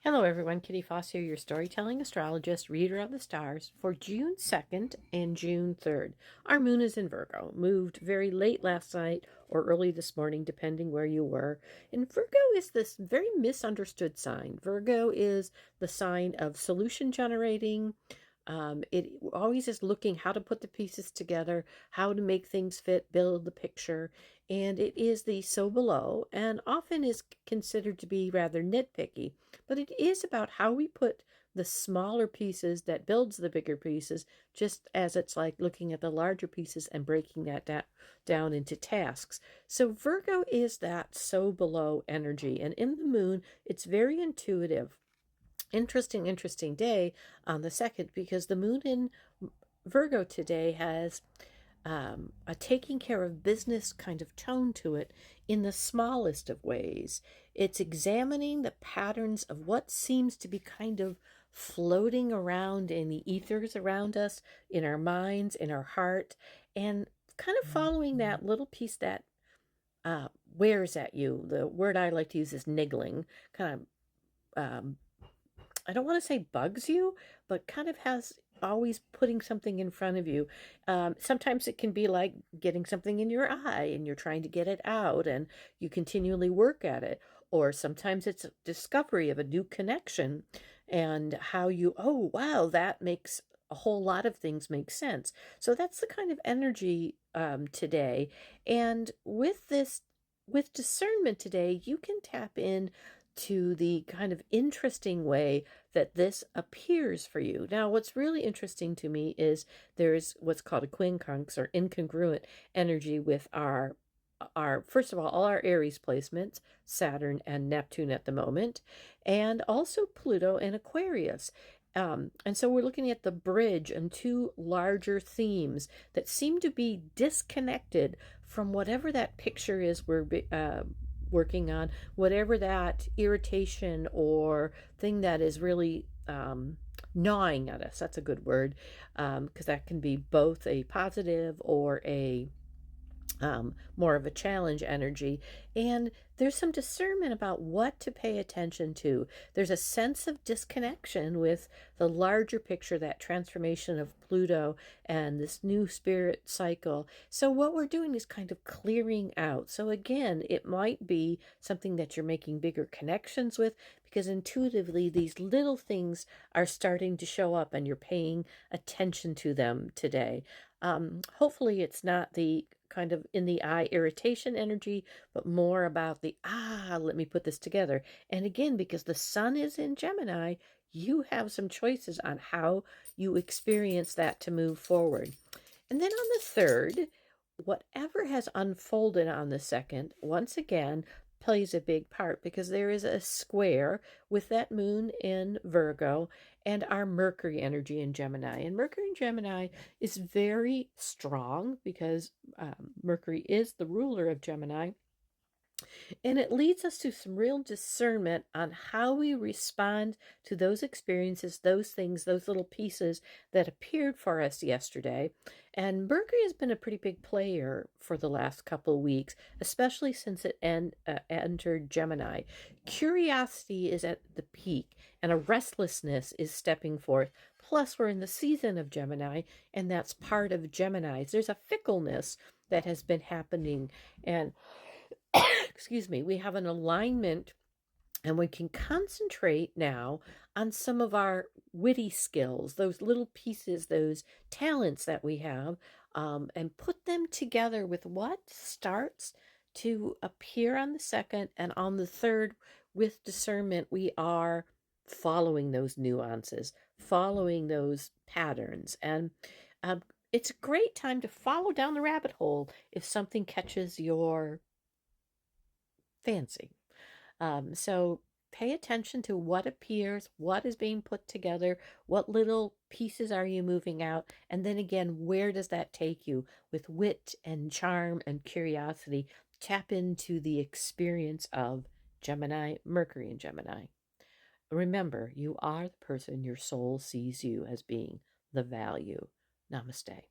Hello, everyone. Kitty Foss here, your storytelling astrologist, reader of the stars for June 2nd and June 3rd. Our moon is in Virgo, moved very late last night or early this morning, depending where you were. And Virgo is this very misunderstood sign. Virgo is the sign of solution generating. It always is looking how to put the pieces together, how to make things fit, build the picture. And it is the so below and often is considered to be rather nitpicky. But it is about how we put the smaller pieces that builds the bigger pieces, just as it's like looking at the larger pieces and breaking that down into tasks. So Virgo is that so below energy. And in the moon, it's very intuitive. Interesting day on the 2nd because the moon in Virgo today has a taking care of business kind of tone to it in the smallest of ways. It's examining the patterns of what seems to be kind of floating around in the ethers around us, in our minds, in our heart, and kind of following that little piece that wears at you. The word I like to use is niggling, kind of I don't want to say bugs you, but kind of has always putting something in front of you. Sometimes it can be like getting something in your eye and you're trying to get it out and you continually work at it. Or sometimes it's a discovery of a new connection and how you, oh, wow, that makes a whole lot of things make sense. So that's the kind of energy today. And with discernment today, you can tap in to the kind of interesting way that this appears for you. Now, what's really interesting to me is there's what's called a quincunx or incongruent energy with our first of all our Aries placements, Saturn and Neptune at the moment, and also Pluto and Aquarius. And so we're looking at the bridge and two larger themes that seem to be disconnected from whatever that picture is we're working on, whatever that irritation or thing that is really gnawing at us. That's a good word, because that can be both a positive or a more of a challenge energy. And there's some discernment about what to pay attention to. There's a sense of disconnection with the larger picture, that transformation of Pluto and this new spirit cycle. So, what we're doing is kind of clearing out. So, again, it might be something that you're making bigger connections with because intuitively these little things are starting to show up and you're paying attention to them today. Hopefully, it's not the kind of in the eye irritation energy, but more about the let me put this together. And again, because the sun is in Gemini, you have some choices on how you experience that to move forward. And then on the 3rd, whatever has unfolded on the 2nd, once again, plays a big part because there is a square with that moon in Virgo and our Mercury energy in Gemini. And Mercury in Gemini is very strong because Mercury is the ruler of Gemini. And it leads us to some real discernment on how we respond to those experiences, those things, those little pieces that appeared for us yesterday. And Mercury has been a pretty big player for the last couple of weeks, especially since it entered Gemini. Curiosity is at the peak, and a restlessness is stepping forth. Plus, we're in the season of Gemini, and that's part of Gemini's. There's a fickleness that has been happening, and excuse me, we have an alignment and we can concentrate now on some of our witty skills, those little pieces, those talents that we have, and put them together with what starts to appear on the 2nd and on the 3rd with discernment. We are following those nuances, following those patterns. And it's a great time to follow down the rabbit hole if something catches your fancy. So pay attention to what appears, what is being put together, what little pieces are you moving out, and then again, where does that take you with wit and charm and curiosity? Tap into the experience of Gemini, Mercury in Gemini. Remember, you are the person your soul sees you as being, the value. Namaste.